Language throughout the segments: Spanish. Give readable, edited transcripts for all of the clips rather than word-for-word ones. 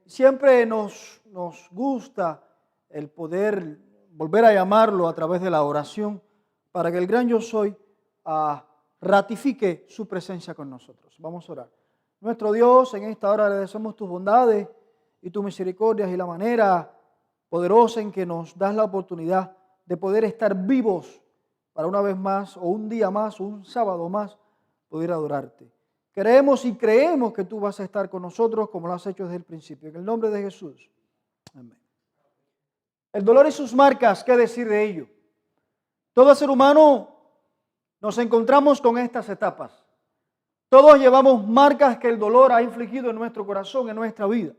siempre nos gusta el poder volver a llamarlo a través de la oración para que el gran yo soy ratifique su presencia con nosotros. Vamos a orar. Nuestro Dios, en esta hora agradecemos tus bondades y tus misericordias y la manera poderosa en que nos das la oportunidad de poder estar vivos para una vez más, o un día más, o un sábado más, poder adorarte. Queremos y creemos que tú vas a estar con nosotros como lo has hecho desde el principio. En el nombre de Jesús. Amén. El dolor y sus marcas, ¿qué decir de ello? Todo ser humano nos encontramos con estas etapas. Todos llevamos marcas que el dolor ha infligido en nuestro corazón, en nuestra vida.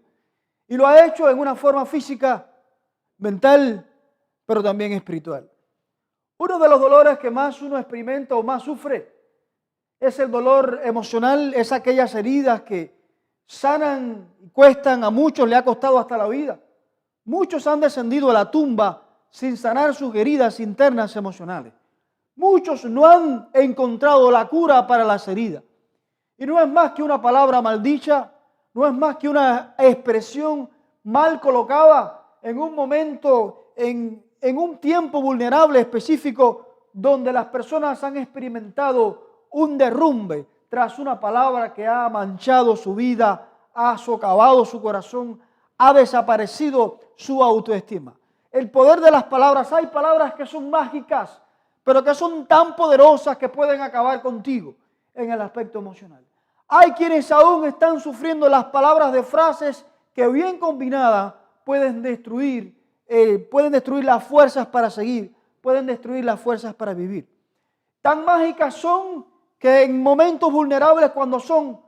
Y lo ha hecho en una forma física, mental, pero también espiritual. Uno de los dolores que más uno experimenta o más sufre es el dolor emocional, es aquellas heridas que sanan y cuestan, a muchos le ha costado hasta la vida. Muchos han descendido a la tumba sin sanar sus heridas internas emocionales. Muchos no han encontrado la cura para las heridas. Y no es más que una palabra maldicha, no es más que una expresión mal colocada en un momento, en un tiempo vulnerable específico, donde las personas han experimentado un derrumbe tras una palabra que ha manchado su vida, ha socavado su corazón, ha desaparecido su autoestima. El poder de las palabras, hay palabras que son mágicas, pero que son tan poderosas que pueden acabar contigo en el aspecto emocional. Hay quienes aún están sufriendo las palabras de frases que bien combinadas pueden destruir las fuerzas para seguir, pueden destruir las fuerzas para vivir. Tan mágicas son que en momentos vulnerables, cuando son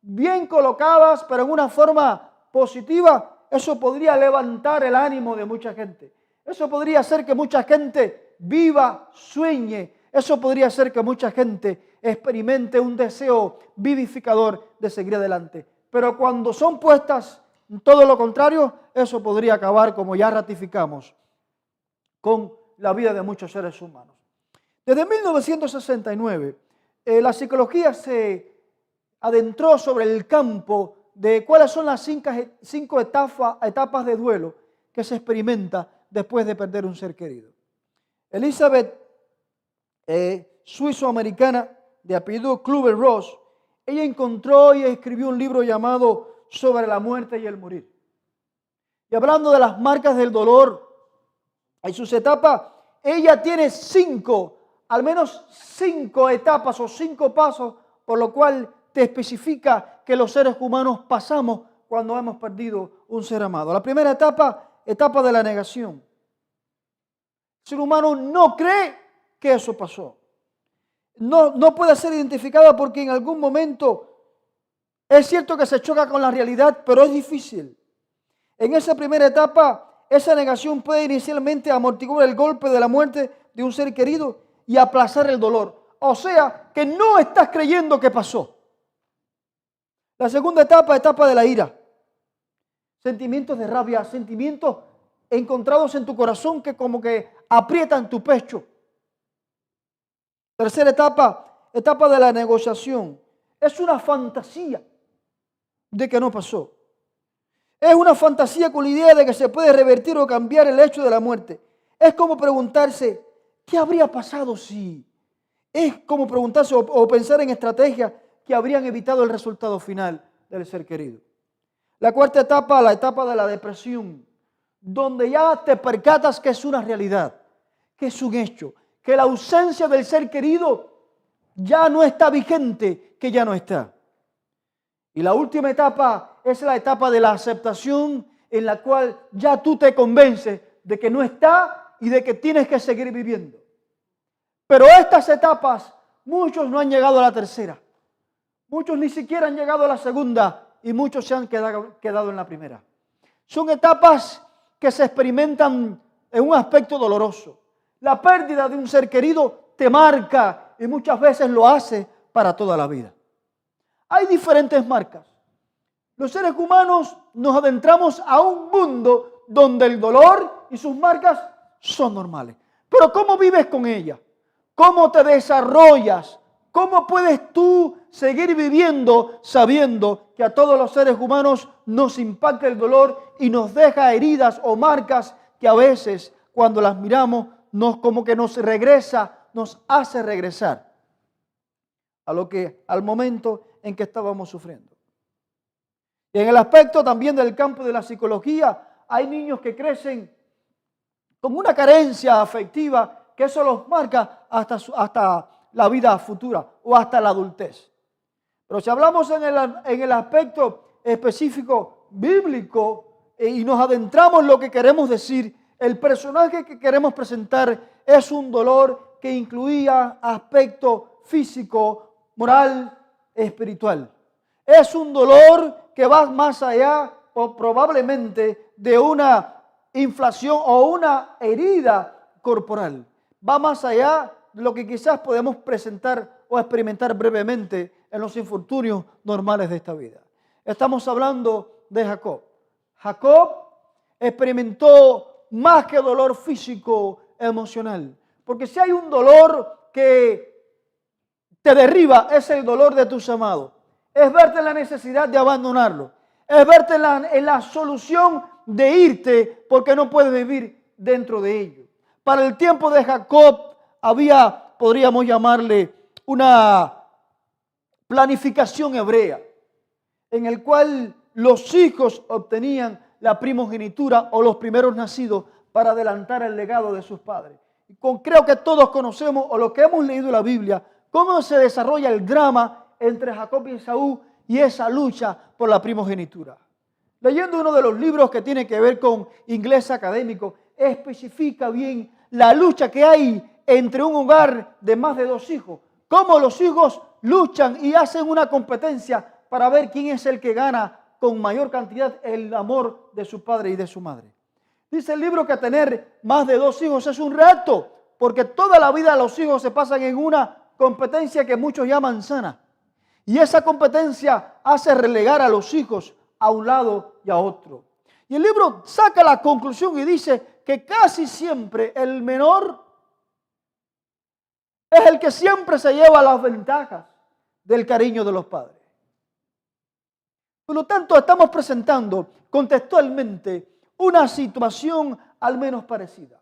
bien colocadas, pero en una forma positiva, eso podría levantar el ánimo de mucha gente. Eso podría hacer que mucha gente viva, sueñe. Eso podría hacer que mucha gente experimente un deseo vivificador de seguir adelante. Pero cuando son puestas en todo lo contrario, eso podría acabar, como ya ratificamos, con la vida de muchos seres humanos. Desde 1969, la psicología se adentró sobre el campo de cuáles son las cinco etapas de duelo que se experimenta después de perder un ser querido. Elizabeth, suizo-americana de apellido Kübler-Ross, ella encontró y escribió un libro llamado Sobre la muerte y el morir. Y hablando de las marcas del dolor y sus etapas, ella tiene al menos cinco etapas o 5 pasos, por lo cual te especifica que los seres humanos pasamos cuando hemos perdido un ser amado. La primera etapa de la negación. El ser humano no cree que eso pasó. No puede ser identificada porque en algún momento es cierto que se choca con la realidad, pero es difícil. En esa primera etapa, esa negación puede inicialmente amortiguar el golpe de la muerte de un ser querido y aplazar el dolor. O sea, que no estás creyendo que pasó. La segunda etapa de la ira. Sentimientos de rabia, sentimientos encontrados en tu corazón que como que aprietan tu pecho. Tercera etapa de la negociación. Es una fantasía de que no pasó. Es una fantasía con la idea de que se puede revertir o cambiar el hecho de la muerte. Es como preguntarse, ¿qué habría pasado si? Es como preguntarse o pensar en estrategias que habrían evitado el resultado final del ser querido. La cuarta etapa, la etapa de la depresión, donde ya te percatas que es una realidad, que es un hecho, que la ausencia del ser querido ya no está vigente, que ya no está. Y la última etapa es la etapa de la aceptación, en la cual ya tú te convences de que no está y de que tienes que seguir viviendo. Pero estas etapas, muchos no han llegado a la tercera. Muchos ni siquiera han llegado a la segunda y muchos se han quedado en la primera. Son etapas que se experimentan en un aspecto doloroso. La pérdida de un ser querido te marca y muchas veces lo hace para toda la vida. Hay diferentes marcas. Los seres humanos nos adentramos a un mundo donde el dolor y sus marcas son normales. Pero ¿cómo vives con ellas? ¿Cómo te desarrollas? ¿Cómo puedes tú seguir viviendo sabiendo que que a todos los seres humanos nos impacta el dolor y nos deja heridas o marcas que a veces cuando las miramos como que nos hace regresar al momento en que estábamos sufriendo. Y en el aspecto también del campo de la psicología, hay niños que crecen con una carencia afectiva que eso los marca hasta la vida futura o hasta la adultez. Pero si hablamos en el aspecto específico bíblico y nos adentramos en lo que queremos decir, el personaje que queremos presentar es un dolor que incluía aspecto físico, moral, espiritual. Es un dolor que va más allá o probablemente de una inflación o una herida corporal. Va más allá de lo que quizás podemos presentar o experimentar brevemente en los infortunios normales de esta vida. Estamos hablando de Jacob. Jacob experimentó más que dolor físico, emocional. Porque si hay un dolor que te derriba, es el dolor de tus amados. Es verte en la necesidad de abandonarlo. Es verte en la solución de irte porque no puedes vivir dentro de ello. Para el tiempo de Jacob había, podríamos llamarle, una planificación hebrea en el cual los hijos obtenían la primogenitura o los primeros nacidos para adelantar el legado de sus padres. Creo que todos conocemos o lo que hemos leído en la Biblia, cómo se desarrolla el drama entre Jacob y Esaú y esa lucha por la primogenitura. Leyendo uno de los libros que tiene que ver con inglés académico, especifica bien la lucha que hay entre un hogar de más de 2 hijos. Cómo los hijos luchan y hacen una competencia para ver quién es el que gana con mayor cantidad el amor de su padre y de su madre. Dice el libro que tener más de 2 hijos es un reto, porque toda la vida los hijos se pasan en una competencia que muchos llaman sana. Y esa competencia hace relegar a los hijos a un lado y a otro. Y el libro saca la conclusión y dice que casi siempre el menor es el que siempre se lleva las ventajas del cariño de los padres. Por lo tanto, estamos presentando contextualmente una situación al menos parecida.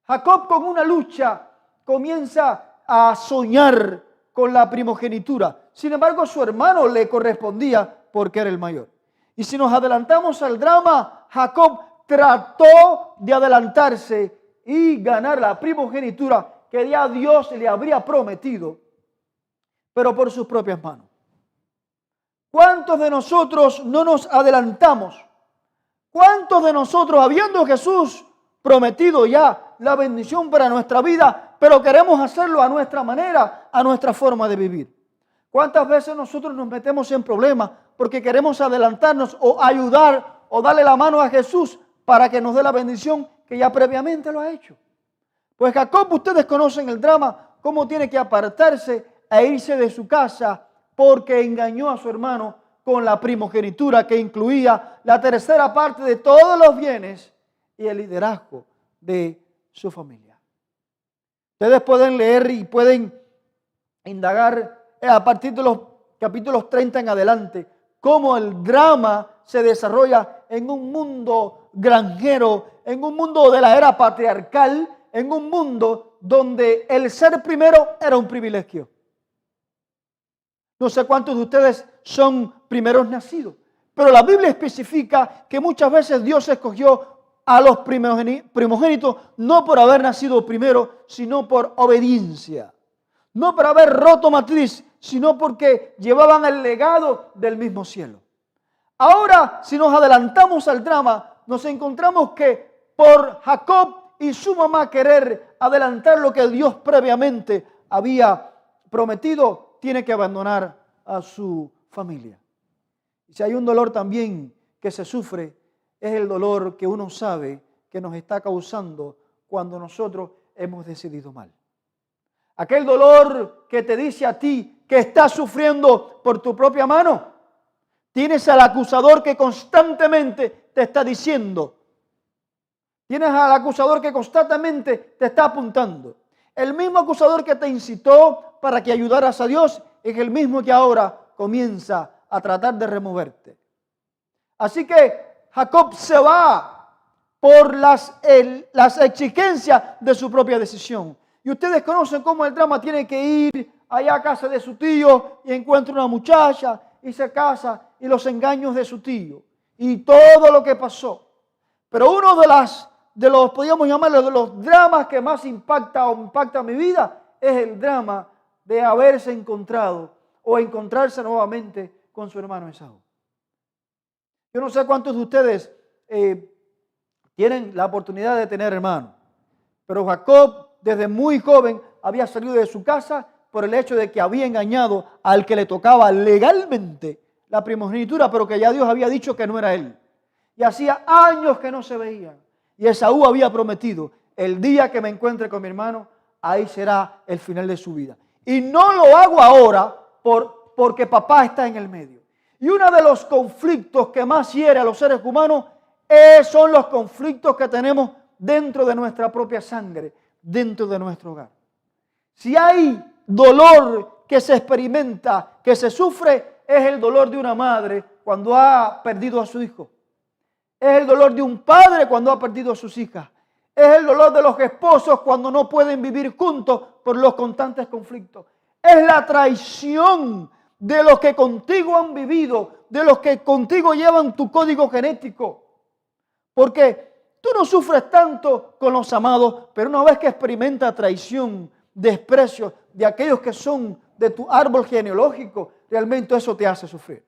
Jacob, con una lucha, comienza a soñar con la primogenitura. Sin embargo, su hermano le correspondía porque era el mayor. Y si nos adelantamos al drama, Jacob trató de adelantarse y ganar la primogenitura que ya Dios le habría prometido, pero por sus propias manos. ¿Cuántos de nosotros no nos adelantamos? ¿Cuántos de nosotros, habiendo Jesús prometido ya la bendición para nuestra vida, pero queremos hacerlo a nuestra manera, a nuestra forma de vivir? ¿Cuántas veces nosotros nos metemos en problemas porque queremos adelantarnos o ayudar o darle la mano a Jesús para que nos dé la bendición que ya previamente lo ha hecho? Pues Jacob, ustedes conocen el drama, cómo tiene que apartarse e irse de su casa porque engañó a su hermano con la primogenitura que incluía la tercera parte de todos los bienes y el liderazgo de su familia. Ustedes pueden leer y pueden indagar a partir de los capítulos 30 en adelante cómo el drama se desarrolla en un mundo granjero, en un mundo de la era patriarcal, en un mundo donde el ser primero era un privilegio. No sé cuántos de ustedes son primeros nacidos, pero la Biblia especifica que muchas veces Dios escogió a los primogénitos no por haber nacido primero, sino por obediencia. No por haber roto matriz, sino porque llevaban el legado del mismo cielo. Ahora, si nos adelantamos al drama, nos encontramos que por Jacob y su mamá querer adelantar lo que Dios previamente había prometido, tiene que abandonar a su familia. Y si hay un dolor también que se sufre, es el dolor que uno sabe que nos está causando cuando nosotros hemos decidido mal. Aquel dolor que te dice a ti que estás sufriendo por tu propia mano. Tienes al acusador que constantemente te está diciendo. Tienes al acusador que constantemente te está apuntando. El mismo acusador que te incitó para que ayudaras a Dios es el mismo que ahora comienza a tratar de removerte. Así que Jacob se va por las exigencias de su propia decisión. Y ustedes conocen cómo el drama tiene que ir allá a casa de su tío y encuentra una muchacha y se casa y los engaños de su tío y todo lo que pasó. Pero uno podríamos llamarlo, de los dramas que más impacta mi vida es el drama de haberse encontrado o encontrarse nuevamente con su hermano Esaú. Yo no sé cuántos de ustedes tienen la oportunidad de tener hermanos, pero Jacob desde muy joven había salido de su casa por el hecho de que había engañado al que le tocaba legalmente la primogenitura, pero que ya Dios había dicho que no era él. Y hacía años que no se veían. Y Esaú había prometido, el día que me encuentre con mi hermano, ahí será el final de su vida. Y no lo hago ahora porque papá está en el medio. Y uno de los conflictos que más hiere a los seres humanos son los conflictos que tenemos dentro de nuestra propia sangre, dentro de nuestro hogar. Si hay dolor que se experimenta, que se sufre, es el dolor de una madre cuando ha perdido a su hijo. Es el dolor de un padre cuando ha perdido a sus hijas. Es el dolor de los esposos cuando no pueden vivir juntos por los constantes conflictos. Es la traición de los que contigo han vivido, de los que contigo llevan tu código genético. Porque tú no sufres tanto con los amados, pero una vez que experimentas traición, desprecio de aquellos que son de tu árbol genealógico, realmente eso te hace sufrir.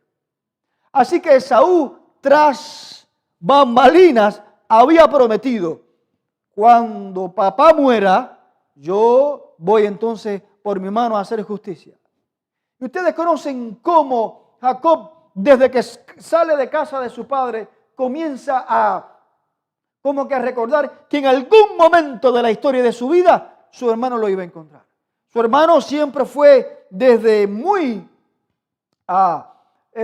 Así que Esaú, tras bambalinas, había prometido, cuando papá muera, yo voy entonces por mi mano a hacer justicia. Y ustedes conocen cómo Jacob, desde que sale de casa de su padre, comienza a recordar que en algún momento de la historia de su vida, su hermano lo iba a encontrar. Su hermano siempre fue desde muy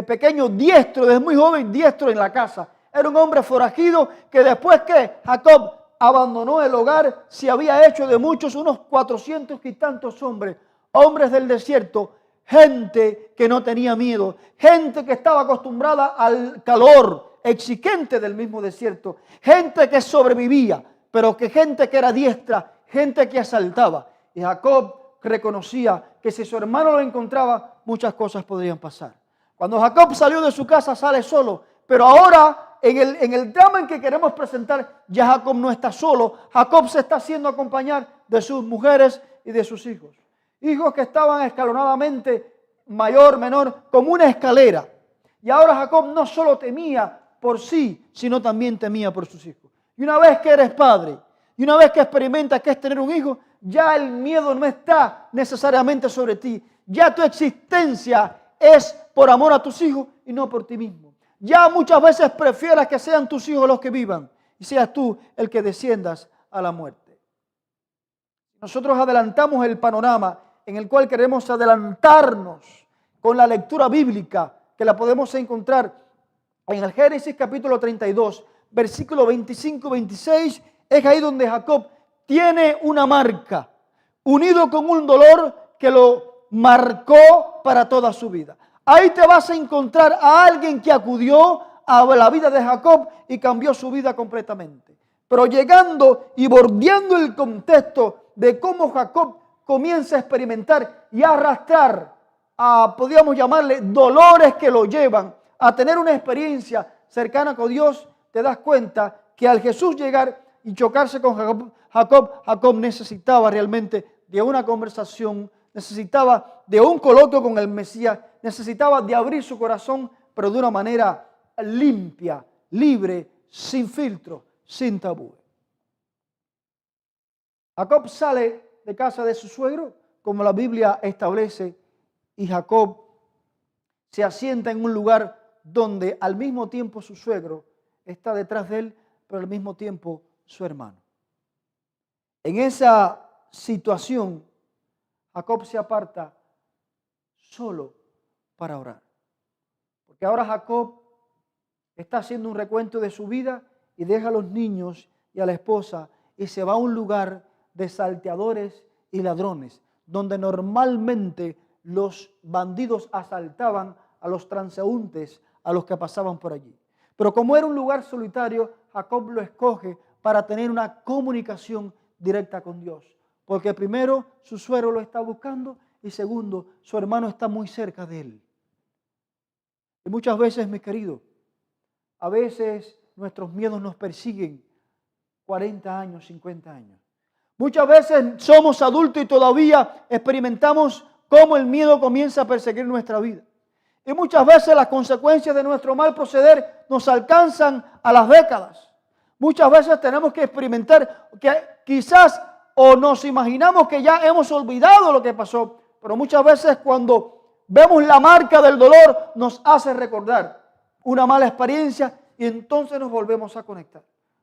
pequeño diestro, desde muy joven diestro en la casa. Era un hombre forajido que después que Jacob abandonó el hogar, se había hecho de muchos, unos 400 y tantos hombres del desierto, gente que no tenía miedo, gente que estaba acostumbrada al calor exigente del mismo desierto, gente que sobrevivía, pero gente que era diestra, gente que asaltaba. Y Jacob reconocía que si su hermano lo encontraba, muchas cosas podrían pasar. Cuando Jacob salió de su casa, sale solo, pero ahora en el drama en que queremos presentar, ya Jacob no está solo. Jacob se está haciendo acompañar de sus mujeres y de sus hijos. Hijos que estaban escalonadamente, mayor, menor, como una escalera. Y ahora Jacob no solo temía por sí, sino también temía por sus hijos. Y una vez que eres padre, y una vez que experimentas que es tener un hijo, ya el miedo no está necesariamente sobre ti. Ya tu existencia es por amor a tus hijos y no por ti mismo. Ya muchas veces prefieras que sean tus hijos los que vivan y seas tú el que desciendas a la muerte. Nosotros adelantamos el panorama en el cual queremos adelantarnos con la lectura bíblica que la podemos encontrar en el Génesis capítulo 32, versículo 25-26. Es ahí donde Jacob tiene una marca, unido con un dolor que lo marcó para toda su vida. Ahí te vas a encontrar a alguien que acudió a la vida de Jacob y cambió su vida completamente. Pero llegando y bordeando el contexto de cómo Jacob comienza a experimentar y a arrastrar podríamos llamarle dolores que lo llevan a tener una experiencia cercana con Dios, te das cuenta que al Jesús llegar y chocarse con Jacob necesitaba realmente de una conversación, necesitaba de un coloquio con el Mesías, necesitaba de abrir su corazón, pero de una manera limpia, libre, sin filtro, sin tabú. Jacob sale de casa de su suegro, como la Biblia establece, y Jacob se asienta en un lugar donde al mismo tiempo su suegro está detrás de él, pero al mismo tiempo su hermano. En esa situación, Jacob se aparta solo para orar. Porque ahora Jacob está haciendo un recuento de su vida y deja a los niños y a la esposa y se va a un lugar de salteadores y ladrones, donde normalmente los bandidos asaltaban a los transeúntes, a los que pasaban por allí. Pero como era un lugar solitario, Jacob lo escoge para tener una comunicación directa con Dios. Porque primero, su suegro lo está buscando y segundo, su hermano está muy cerca de él. Y muchas veces, mi querido, a veces nuestros miedos nos persiguen 40 años, 50 años. Muchas veces somos adultos y todavía experimentamos cómo el miedo comienza a perseguir nuestra vida. Y muchas veces las consecuencias de nuestro mal proceder nos alcanzan a las décadas. Muchas veces tenemos que experimentar que quizás o nos imaginamos que ya hemos olvidado lo que pasó, pero muchas veces cuando vemos la marca del dolor nos hace recordar una mala experiencia y entonces nos volvemos a conectar.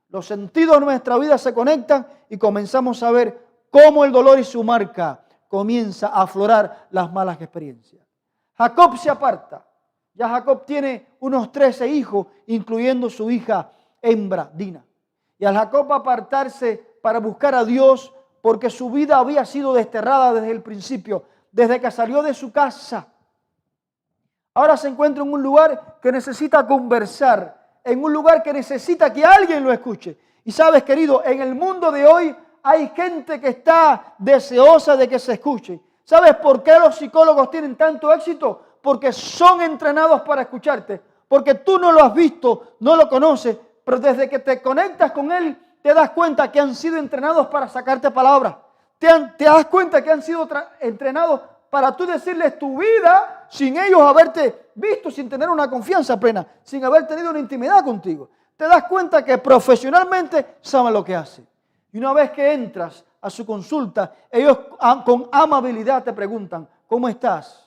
Los sentidos de nuestra vida se conectan y comenzamos a ver cómo el dolor y su marca comienza a aflorar las malas experiencias. Jacob se aparta. Ya Jacob tiene unos 13 hijos, incluyendo su hija hembra, Dina. Y al Jacob apartarse para buscar a Dios, porque su vida había sido desterrada desde el principio, desde que salió de su casa. Ahora se encuentra en un lugar que necesita conversar, en un lugar que necesita que alguien lo escuche. Y sabes, querido, en el mundo de hoy hay gente que está deseosa de que se escuche. ¿Sabes por qué los psicólogos tienen tanto éxito? Porque son entrenados para escucharte. Porque tú no lo has visto, no lo conoces, pero desde que te conectas con él, te das cuenta que han sido entrenados para sacarte palabras. Te das cuenta que han sido entrenados para tú decirles tu vida sin ellos haberte visto, sin tener una confianza plena, sin haber tenido una intimidad contigo. Te das cuenta que profesionalmente saben lo que hacen. Y una vez que entras a su consulta, ellos con amabilidad te preguntan, ¿cómo estás?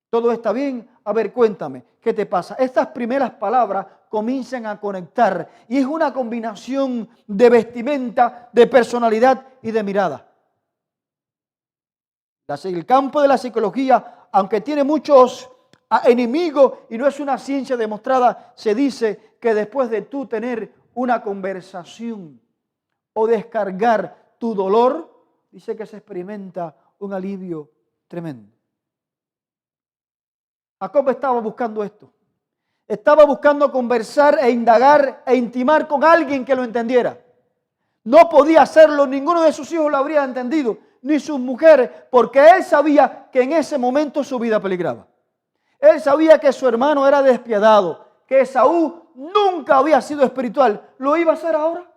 ¿Todo está bien? A ver, cuéntame, ¿qué te pasa? Estas primeras palabras comienzan a conectar y es una combinación de vestimenta, de personalidad y de mirada. El campo de la psicología, aunque tiene muchos enemigos y no es una ciencia demostrada, se dice que después de tú tener una conversación o descargar tu dolor, dice que se experimenta un alivio tremendo. Jacob estaba buscando esto. Estaba buscando conversar e indagar e intimar con alguien que lo entendiera. No podía hacerlo, ninguno de sus hijos lo habría entendido, ni sus mujeres, porque él sabía que en ese momento su vida peligraba. Él sabía que su hermano era despiadado, que Esaú nunca había sido espiritual. ¿Lo iba a hacer ahora?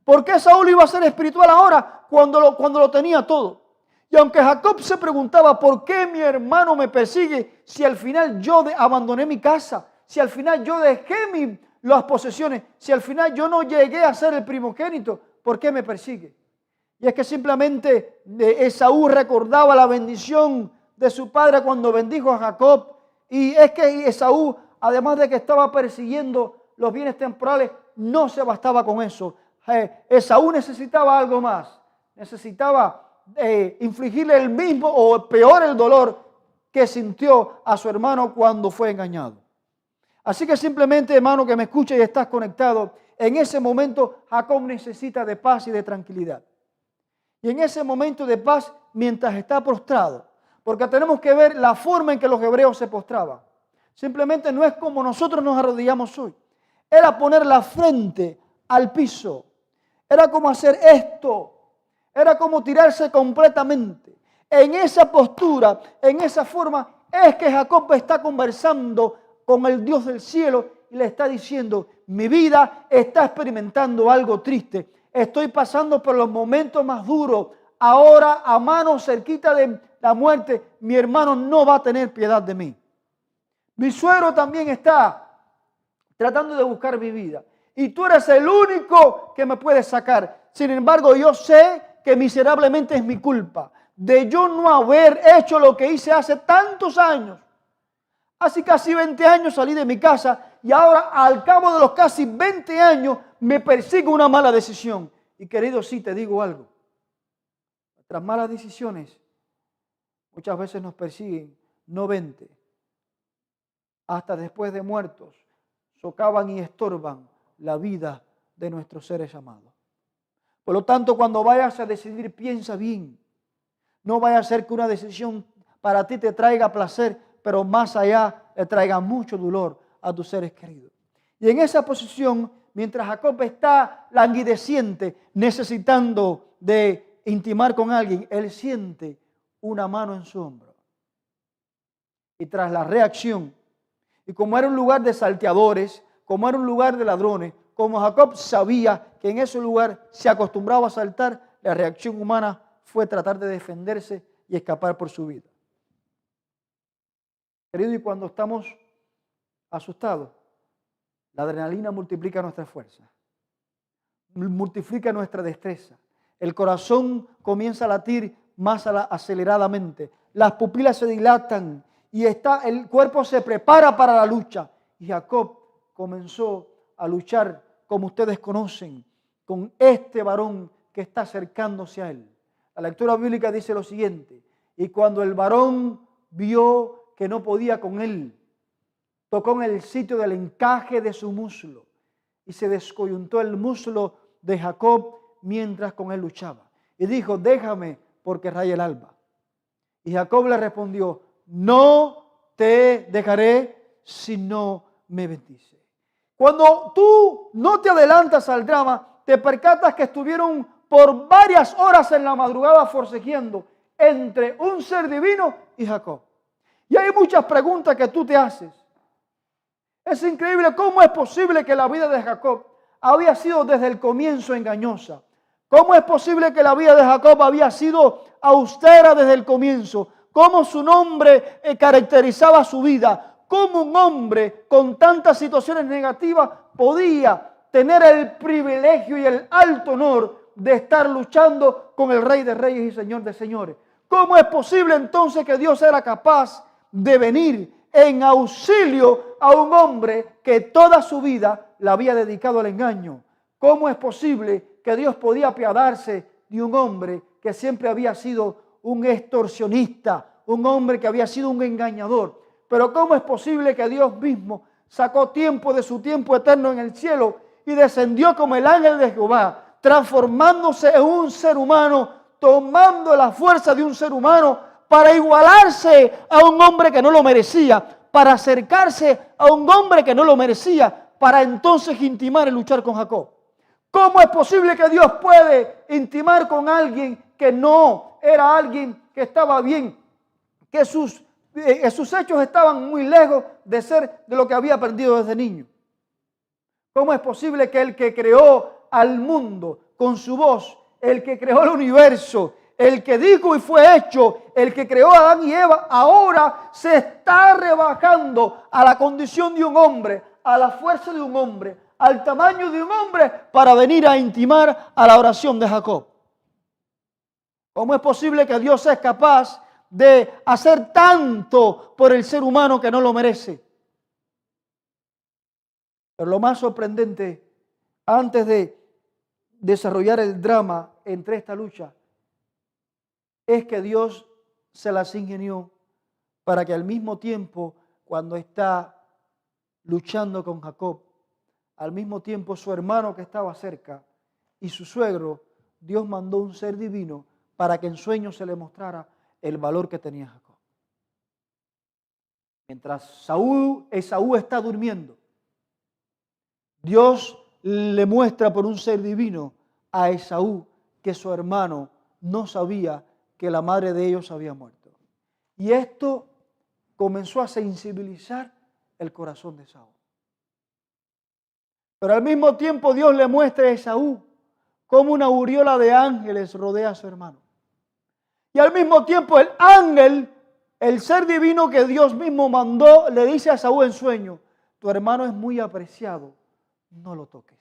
¿Por qué Esaú lo iba a hacer espiritual ahora cuando lo tenía todo? Y aunque Jacob se preguntaba, ¿por qué mi hermano me persigue si al final yo abandoné mi casa? Si al final yo dejé las posesiones, si al final yo no llegué a ser el primogénito, ¿por qué me persigue? Y es que simplemente Esaú recordaba la bendición de su padre cuando bendijo a Jacob. Y es que Esaú, además de que estaba persiguiendo los bienes temporales, no se bastaba con eso. Esaú necesitaba algo más. Necesitaba infligirle el mismo o peor el dolor que sintió a su hermano cuando fue engañado. Así que simplemente, hermano, que me escuche y estás conectado, en ese momento Jacob necesita de paz y de tranquilidad. Y en ese momento de paz, mientras está prostrado, porque tenemos que ver la forma en que los hebreos se postraban. Simplemente no es como nosotros nos arrodillamos hoy. Era poner la frente al piso. Era como hacer esto. Era como tirarse completamente. En esa postura, en esa forma, es que Jacob está conversando con el Dios del cielo y le está diciendo, mi vida está experimentando algo triste. Estoy pasando por los momentos más duros. Ahora, a mano cerquita de la muerte, mi hermano no va a tener piedad de mí. Mi suegro también está tratando de buscar mi vida. Y tú eres el único que me puedes sacar. Sin embargo, yo sé que miserablemente es mi culpa de yo no haber hecho lo que hice hace tantos años. Hace casi 20 años salí de mi casa y ahora al cabo de los casi 20 años me persigue una mala decisión. Y querido, sí, te digo algo. Nuestras malas decisiones muchas veces nos persiguen, no 20, hasta después de muertos, socavan y estorban la vida de nuestros seres amados. Por lo tanto, cuando vayas a decidir, piensa bien. No vaya a ser que una decisión para ti te traiga placer, pero más allá le traiga mucho dolor a tus seres queridos. Y en esa posición, mientras Jacob está languideciente, necesitando de intimar con alguien, él siente una mano en su hombro. Y tras la reacción, y como era un lugar de salteadores, como era un lugar de ladrones, como Jacob sabía que en ese lugar se acostumbraba a saltar, la reacción humana fue tratar de defenderse y escapar por su vida. Querido, y cuando estamos asustados, la adrenalina multiplica nuestra fuerza, multiplica nuestra destreza. El corazón comienza a latir más aceleradamente, las pupilas se dilatan y el cuerpo se prepara para la lucha. Y Jacob comenzó a luchar, como ustedes conocen, con este varón que está acercándose a él. La lectura bíblica dice lo siguiente: y cuando el varón vio que no podía con él, tocó en el sitio del encaje de su muslo y se descoyuntó el muslo de Jacob mientras con él luchaba. Y dijo: déjame, porque raya el alba. Y Jacob le respondió: no te dejaré si no me bendice. Cuando tú no te adelantas al drama, te percatas que estuvieron por varias horas en la madrugada forcejeando entre un ser divino y Jacob. Y hay muchas preguntas que tú te haces. Es increíble cómo es posible que la vida de Jacob había sido desde el comienzo engañosa. ¿Cómo es posible que la vida de Jacob había sido austera desde el comienzo? ¿Cómo su nombre caracterizaba su vida? ¿Cómo un hombre con tantas situaciones negativas podía tener el privilegio y el alto honor de estar luchando con el Rey de Reyes y Señor de Señores? ¿Cómo es posible entonces que Dios era capaz de venir en auxilio a un hombre que toda su vida la había dedicado al engaño? ¿Cómo es posible que Dios podía apiadarse de un hombre que siempre había sido un extorsionista, un hombre que había sido un engañador? Pero ¿cómo es posible que Dios mismo sacó tiempo de su tiempo eterno en el cielo y descendió como el ángel de Jehová, transformándose en un ser humano, tomando la fuerza de un ser humano para igualarse a un hombre que no lo merecía, para acercarse a un hombre que no lo merecía, para entonces intimar y luchar con Jacob? ¿Cómo es posible que Dios puede intimar con alguien que no era alguien que estaba bien, que sus hechos estaban muy lejos de ser de lo que había aprendido desde niño? ¿Cómo es posible que el que creó al mundo con su voz, el que creó el universo, el que dijo y fue hecho, el que creó a Adán y Eva, ahora se está rebajando a la condición de un hombre, a la fuerza de un hombre, al tamaño de un hombre, para venir a intimar a la oración de Jacob? ¿Cómo es posible que Dios es capaz de hacer tanto por el ser humano que no lo merece? Pero lo más sorprendente, antes de desarrollar el drama entre esta lucha, es que Dios se las ingenió para que al mismo tiempo, cuando está luchando con Jacob, al mismo tiempo su hermano que estaba cerca y su suegro, Dios mandó un ser divino para que en sueños se le mostrara el valor que tenía Jacob. Mientras Esaú está durmiendo, Dios le muestra por un ser divino a Esaú que su hermano no sabía que la madre de ellos había muerto. Y esto comenzó a sensibilizar el corazón de Esaú. Pero al mismo tiempo Dios le muestra a Esaú cómo una aureola de ángeles rodea a su hermano. Y al mismo tiempo el ángel, el ser divino que Dios mismo mandó, le dice a Esaú en sueño: tu hermano es muy apreciado, no lo toques.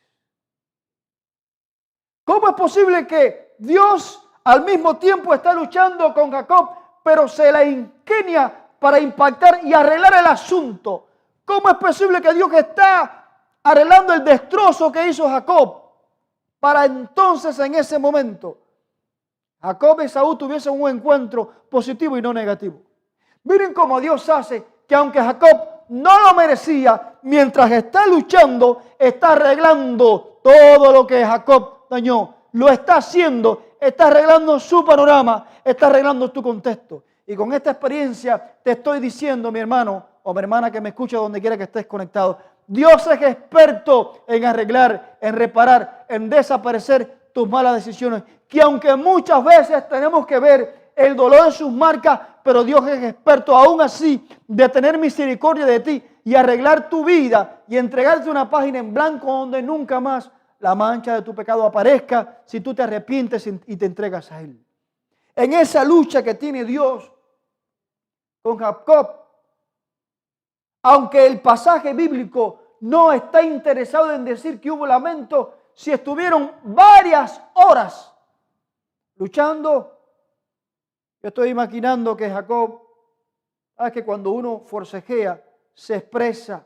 ¿Cómo es posible que Dios al mismo tiempo está luchando con Jacob, pero se la ingenia para impactar y arreglar el asunto? ¿Cómo es posible que Dios está arreglando el destrozo que hizo Jacob, para entonces en ese momento Jacob y Esaú tuviesen un encuentro positivo y no negativo? Miren cómo Dios hace que aunque Jacob no lo merecía, mientras está luchando, está arreglando todo lo que Jacob dañó. Lo está haciendo, está arreglando su panorama, está arreglando tu contexto. Y con esta experiencia te estoy diciendo, mi hermano, o mi hermana que me escucha donde quiera que estés conectado. Dios es experto en arreglar, en reparar, en desaparecer tus malas decisiones. Que aunque muchas veces tenemos que ver el dolor en sus marcas, pero Dios es experto aún así de tener misericordia de ti y arreglar tu vida y entregarte una página en blanco donde nunca más la mancha de tu pecado aparezca si tú te arrepientes y te entregas a Él. En esa lucha que tiene Dios con Jacob, aunque el pasaje bíblico no está interesado en decir que hubo lamento, si estuvieron varias horas luchando, yo estoy imaginando que Jacob, sabes que cuando uno forcejea, se expresa,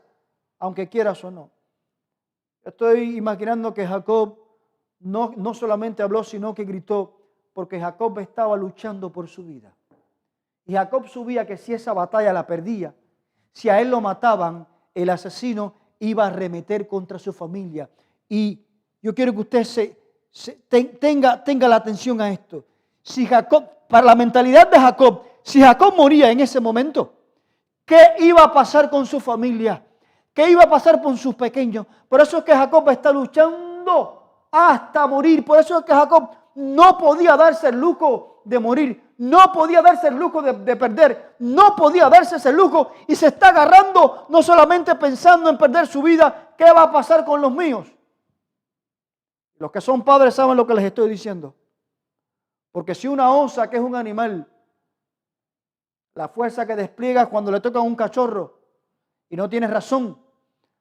aunque quieras o no. Estoy imaginando que Jacob no solamente habló, sino que gritó, porque Jacob estaba luchando por su vida. Y Jacob sabía que si esa batalla la perdía, si a él lo mataban, el asesino iba a arremeter contra su familia. Y yo quiero que usted tenga la atención a esto. Si Jacob, para la mentalidad de Jacob, si Jacob moría en ese momento, ¿qué iba a pasar con su familia? ¿Qué iba a pasar con sus pequeños? Por eso es que Jacob está luchando hasta morir. Por eso es que Jacob no podía darse el lujo de morir. No podía darse el lujo de perder. No podía darse ese lujo. Y se está agarrando no solamente pensando en perder su vida. ¿Qué va a pasar con los míos? Los que son padres saben lo que les estoy diciendo. Porque si una osa, que es un animal, la fuerza que despliega cuando le toca a un cachorro y no tiene razón,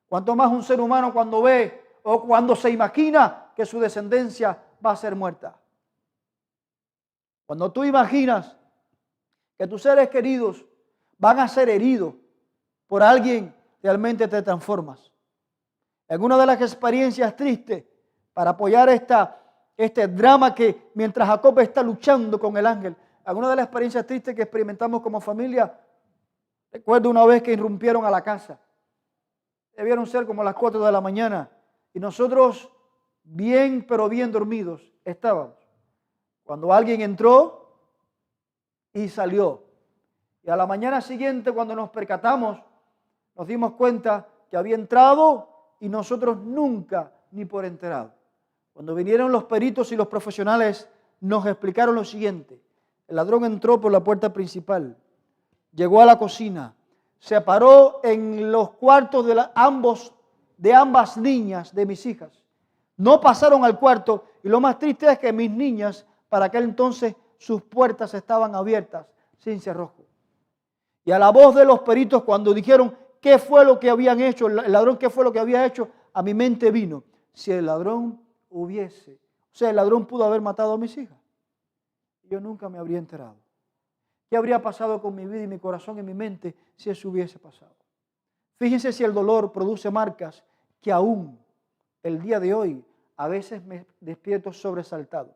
cuanto más un ser humano cuando ve o cuando se imagina que su descendencia va a ser muerta. Cuando tú imaginas que tus seres queridos van a ser heridos por alguien, realmente te transformas. En una de las experiencias tristes para apoyar este drama que mientras Jacob está luchando con el ángel, alguna de las experiencias tristes que experimentamos como familia, recuerdo una vez que irrumpieron a la casa. Debieron ser como las 4 de la mañana y nosotros bien, pero bien dormidos estábamos. Cuando alguien entró y salió. Y a la mañana siguiente, cuando nos percatamos, nos dimos cuenta que había entrado y nosotros nunca ni por enterado. Cuando vinieron los peritos y los profesionales, nos explicaron lo siguiente. El ladrón entró por la puerta principal, llegó a la cocina, se paró en los cuartos de ambas niñas, de mis hijas. No pasaron al cuarto y lo más triste es que mis niñas, para aquel entonces, sus puertas estaban abiertas, sin cerrojo. Y a la voz de los peritos, cuando dijeron qué fue lo que habían hecho, el ladrón qué fue lo que había hecho, a mi mente vino, si el ladrón el ladrón pudo haber matado a mis hijas, yo nunca me habría enterado. ¿Qué habría pasado con mi vida y mi corazón y mi mente si eso hubiese pasado? Fíjense si el dolor produce marcas que aún el día de hoy a veces me despierto sobresaltado.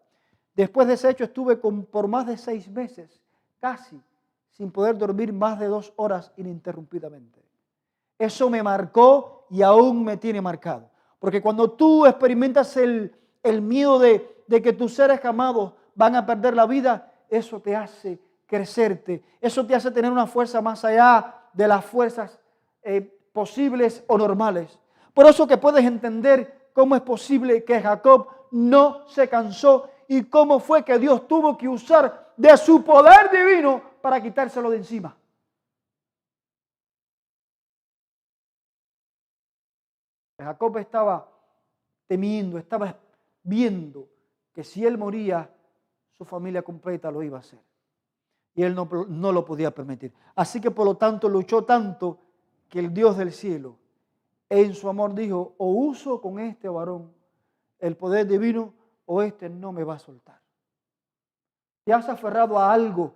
Después de ese hecho estuve por más de 6 meses, casi, sin poder dormir más de 2 horas ininterrumpidamente. Eso me marcó y aún me tiene marcado. Porque cuando tú experimentas el miedo de que tus seres amados van a perder la vida, eso te hace crecerte, eso te hace tener una fuerza más allá de las fuerzas posibles o normales. Por eso que puedes entender cómo es posible que Jacob no se cansó y cómo fue que Dios tuvo que usar de su poder divino para quitárselo de encima. Jacob estaba temiendo, estaba viendo que si él moría, su familia completa lo iba a hacer. Y él no lo podía permitir. Así que por lo tanto luchó tanto que el Dios del cielo en su amor dijo, o uso con este varón el poder divino o este no me va a soltar. ¿Te has aferrado a algo?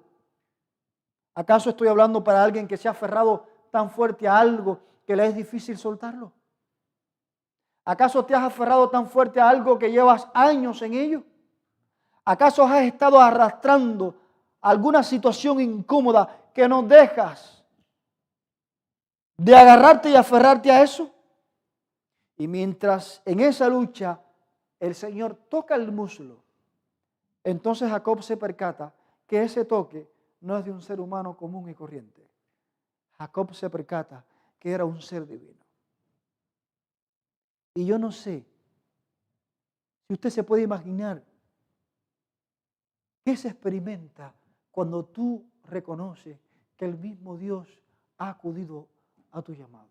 ¿Acaso estoy hablando para alguien que se ha aferrado tan fuerte a algo que le es difícil soltarlo? ¿Acaso te has aferrado tan fuerte a algo que llevas años en ello? ¿Acaso has estado arrastrando alguna situación incómoda que no dejas de agarrarte y aferrarte a eso? Y mientras en esa lucha el Señor toca el muslo, entonces Jacob se percata que ese toque no es de un ser humano común y corriente. Jacob se percata que era un ser divino. Y yo no sé si usted se puede imaginar qué se experimenta cuando tú reconoces que el mismo Dios ha acudido a tu llamado.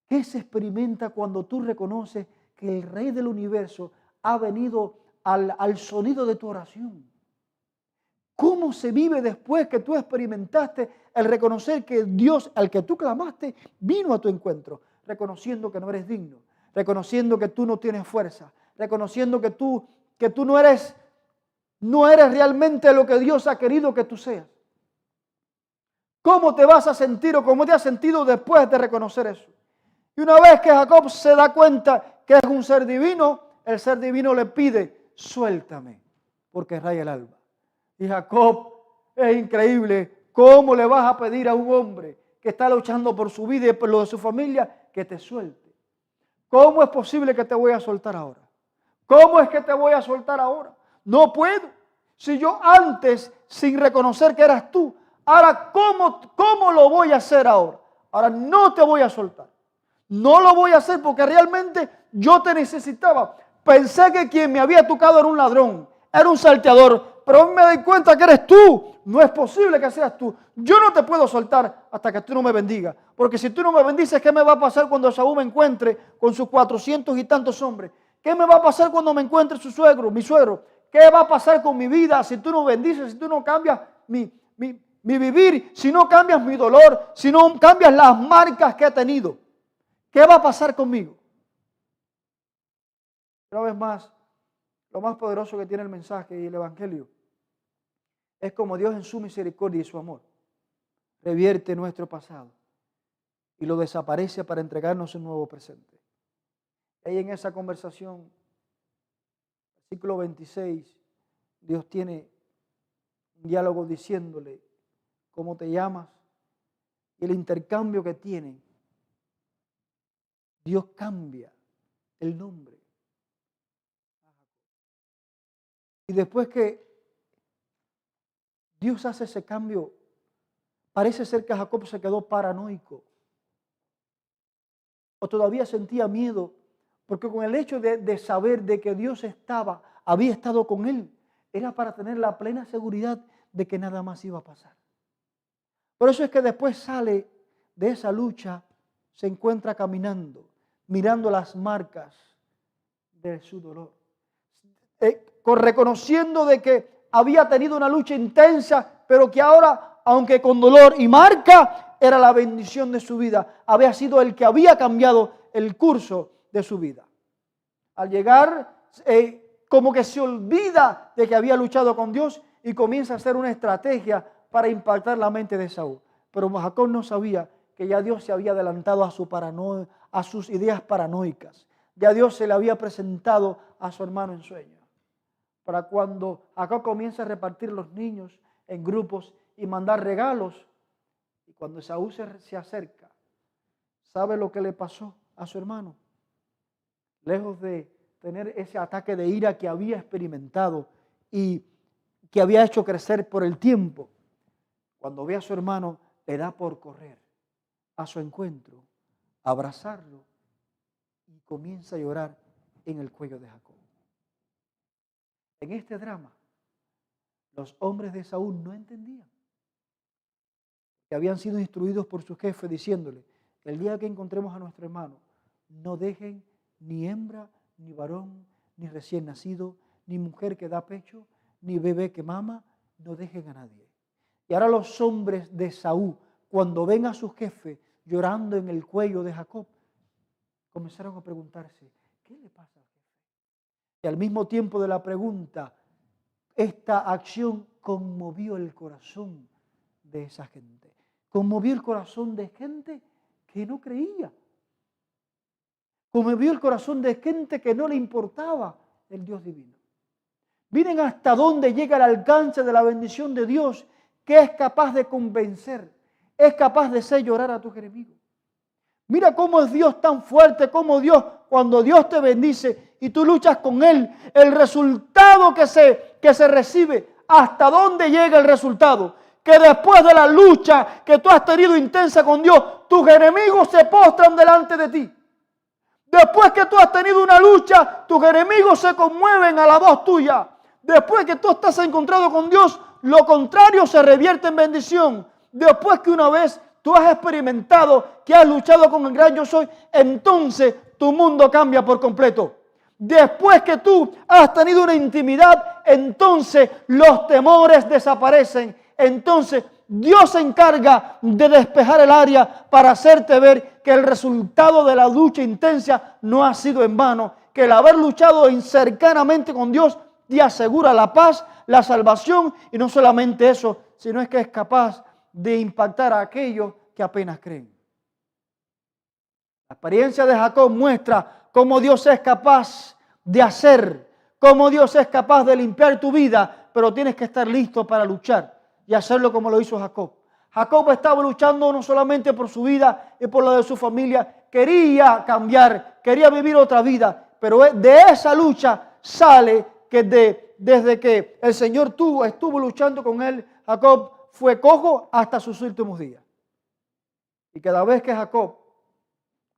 ¿Qué se experimenta cuando tú reconoces que el Rey del Universo ha venido al sonido de tu oración? ¿Cómo se vive después que tú experimentaste el reconocer que Dios al que tú clamaste vino a tu encuentro? Reconociendo que no eres digno, reconociendo que tú no tienes fuerza, reconociendo que tú no eres realmente lo que Dios ha querido que tú seas. ¿Cómo te vas a sentir o cómo te has sentido después de reconocer eso? Y una vez que Jacob se da cuenta que es un ser divino, el ser divino le pide, suéltame, porque raya el alba. Y Jacob, es increíble, ¿cómo le vas a pedir a un hombre que está luchando por su vida y por lo de su familia que te suelte? ¿Cómo es posible que te voy a soltar ahora? ¿Cómo es que te voy a soltar ahora? No puedo. Si yo antes, sin reconocer que eras tú, ahora ¿cómo lo voy a hacer ahora? Ahora no te voy a soltar. No lo voy a hacer porque realmente yo te necesitaba. Pensé que quien me había tocado era un ladrón, era un salteador, pero hoy me doy cuenta que eres tú. No es posible que seas tú. Yo no te puedo soltar hasta que tú no me bendigas. Porque si tú no me bendices, ¿qué me va a pasar cuando Saúl me encuentre con sus 400 y tantos hombres? ¿Qué me va a pasar cuando me encuentre su suegro, mi suegro? ¿Qué va a pasar con mi vida si tú no bendices, si tú no cambias mi vivir, si no cambias mi dolor, si no cambias las marcas que he tenido? ¿Qué va a pasar conmigo? Una vez más, lo más poderoso que tiene el mensaje y el evangelio es como Dios en su misericordia y su amor revierte nuestro pasado y lo desaparece para entregarnos un nuevo presente. Ahí en esa conversación, versículo 26, Dios tiene un diálogo diciéndole cómo te llamas y el intercambio que tienen. Dios cambia el nombre. Y después que Dios hace ese cambio, parece ser que Jacob se quedó paranoico. O todavía sentía miedo, porque con el hecho de saber de que Dios había estado con él, era para tener la plena seguridad de que nada más iba a pasar. Por eso es que después sale de esa lucha, se encuentra caminando, mirando las marcas de su dolor, reconociendo de que había tenido una lucha intensa, pero que ahora, aunque con dolor y marca, era la bendición de su vida. Había sido el que había cambiado el curso de su vida. Al llegar, como que se olvida de que había luchado con Dios y comienza a hacer una estrategia para impactar la mente de Saúl. Pero Jacob no sabía que ya Dios se había adelantado a sus ideas paranoicas. Ya Dios se le había presentado a su hermano en sueño. Para cuando Jacob comienza a repartir los niños en grupos y mandar regalos, y cuando Saúl se acerca, ¿sabe lo que le pasó a su hermano? Lejos de tener ese ataque de ira que había experimentado y que había hecho crecer por el tiempo, cuando ve a su hermano, le da por correr a su encuentro, abrazarlo y comienza a llorar en el cuello de Jacob. En este drama, los hombres de Saúl no entendían que habían sido instruidos por su jefe diciéndole: el día que encontremos a nuestro hermano, no dejen ni hembra, ni varón, ni recién nacido, ni mujer que da pecho, ni bebé que mama, no dejen a nadie. Y ahora los hombres de Saúl, cuando ven a su jefe llorando en el cuello de Jacob, comenzaron a preguntarse: ¿qué le pasa al jefe? Y al mismo tiempo de la pregunta, esta acción conmovió el corazón de esa gente. Conmovió el corazón de gente que no creía. Conmovió el corazón de gente que no le importaba el Dios divino. Miren hasta dónde llega el alcance de la bendición de Dios, que es capaz de convencer, es capaz de hacer llorar a tus enemigos. Mira cómo es Dios tan fuerte, cómo Dios, cuando Dios te bendice y tú luchas con Él, el resultado que se recibe, hasta dónde llega el resultado, que después de la lucha que tú has tenido intensa con Dios, tus enemigos se postran delante de ti. Después que tú has tenido una lucha, tus enemigos se conmueven a la voz tuya. Después que tú estás encontrado con Dios, lo contrario se revierte en bendición. Después que una vez tú has experimentado que has luchado con el gran yo soy, entonces tu mundo cambia por completo. Después que tú has tenido una intimidad, entonces los temores desaparecen. Entonces Dios se encarga de despejar el área para hacerte ver que el resultado de la lucha intensa no ha sido en vano, que el haber luchado cercanamente con Dios te asegura la paz, la salvación, y no solamente eso, sino es que es capaz de impactar a aquellos que apenas creen. La experiencia de Jacob muestra cómo Dios es capaz de hacer, cómo Dios es capaz de limpiar tu vida, pero tienes que estar listo para luchar y hacerlo como lo hizo Jacob. Jacob estaba luchando no solamente por su vida y por la de su familia, quería cambiar, quería vivir otra vida, pero de esa lucha sale que desde que el Señor estuvo luchando con él, Jacob fue cojo hasta sus últimos días. Y cada vez que Jacob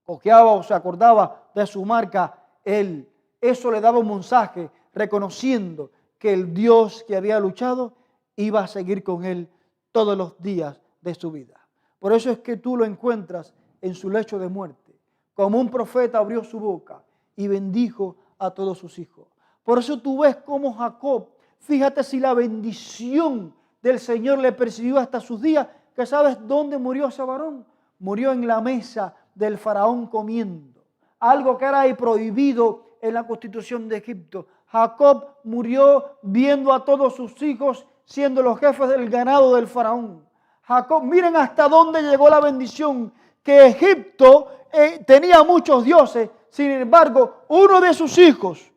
cojeaba o se acordaba de su marca, eso le daba un mensaje reconociendo que el Dios que había luchado iba a seguir con él todos los días de su vida. Por eso es que tú lo encuentras en su lecho de muerte. Como un profeta abrió su boca y bendijo a todos sus hijos. Por eso tú ves cómo Jacob, fíjate si la bendición del Señor le persiguió hasta sus días, que sabes dónde murió ese varón. Murió en la mesa del faraón comiendo. Algo que era prohibido en la constitución de Egipto. Jacob murió viendo a todos sus hijos siendo los jefes del ganado del faraón. Jacob, miren hasta dónde llegó la bendición, que Egipto tenía muchos dioses, sin embargo, uno de sus hijos,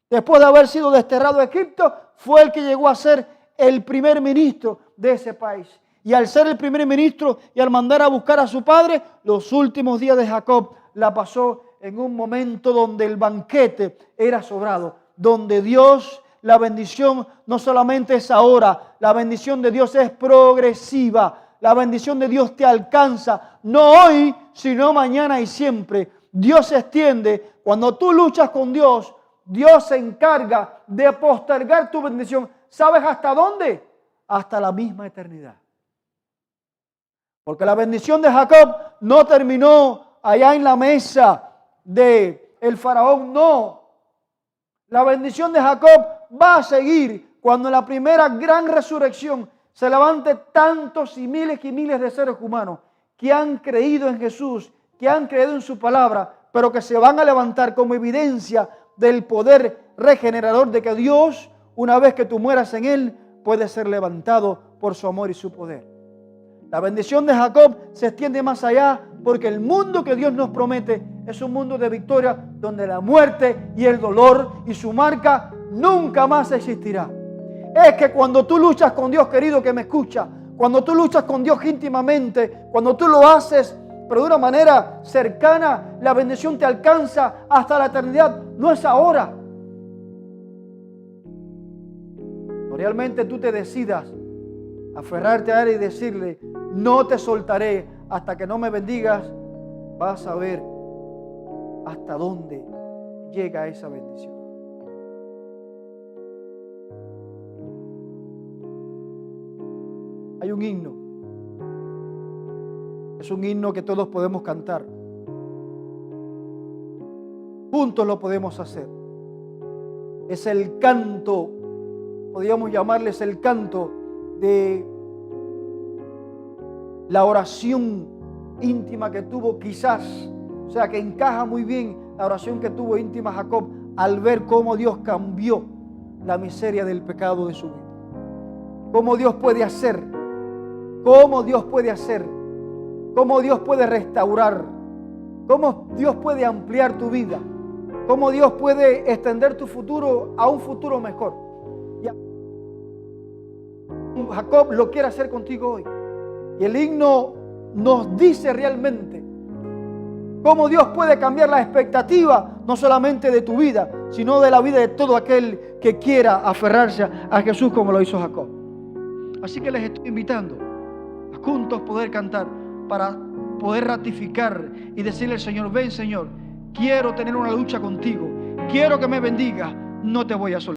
después de haber sido desterrado de Egipto, fue el que llegó a ser el primer ministro de ese país. Y al ser el primer ministro y al mandar a buscar a su padre, los últimos días de Jacob la pasó en un momento donde el banquete era sobrado, donde Dios, la bendición no solamente es ahora, la bendición de Dios es progresiva. La bendición de Dios te alcanza, no hoy, sino mañana y siempre. Dios se extiende. Cuando tú luchas con Dios, Dios se encarga de postergar tu bendición. ¿Sabes hasta dónde? Hasta la misma eternidad. Porque la bendición de Jacob no terminó allá en la mesa del faraón, no. La bendición de Jacob va a seguir cuando en la primera gran resurrección se levante tantos y miles de seres humanos que han creído en Jesús, que han creído en su palabra, pero que se van a levantar como evidencia del poder regenerador de que Dios, una vez que tú mueras en Él, puede ser levantado por su amor y su poder. La bendición de Jacob se extiende más allá porque el mundo que Dios nos promete es un mundo de victoria donde la muerte y el dolor y su marca nunca más existirá. Es que cuando tú luchas con Dios, querido que me escucha, cuando tú luchas con Dios íntimamente, cuando tú lo haces, pero de una manera cercana, la bendición te alcanza hasta la eternidad. No es ahora. Realmente tú te decidas aferrarte a Él y decirle, no te soltaré hasta que no me bendigas, vas a ver hasta dónde llega esa bendición. Hay un himno. Es un himno que todos podemos cantar. Juntos lo podemos hacer. Es el canto, podríamos llamarles el canto de la oración íntima que tuvo quizás, o sea que encaja muy bien la oración que tuvo íntima Jacob al ver cómo Dios cambió la miseria del pecado de su vida. Cómo Dios puede hacer, cómo Dios puede hacer, cómo Dios puede restaurar, cómo Dios puede ampliar tu vida, cómo Dios puede extender tu futuro a un futuro mejor. Jacob lo quiere hacer contigo hoy. Y el himno nos dice realmente cómo Dios puede cambiar la expectativa, no solamente de tu vida, sino de la vida de todo aquel que quiera aferrarse a Jesús como lo hizo Jacob. Así que les estoy invitando a juntos poder cantar para poder ratificar y decirle al Señor: ven, Señor, quiero tener una lucha contigo, quiero que me bendiga, no te voy a soltar.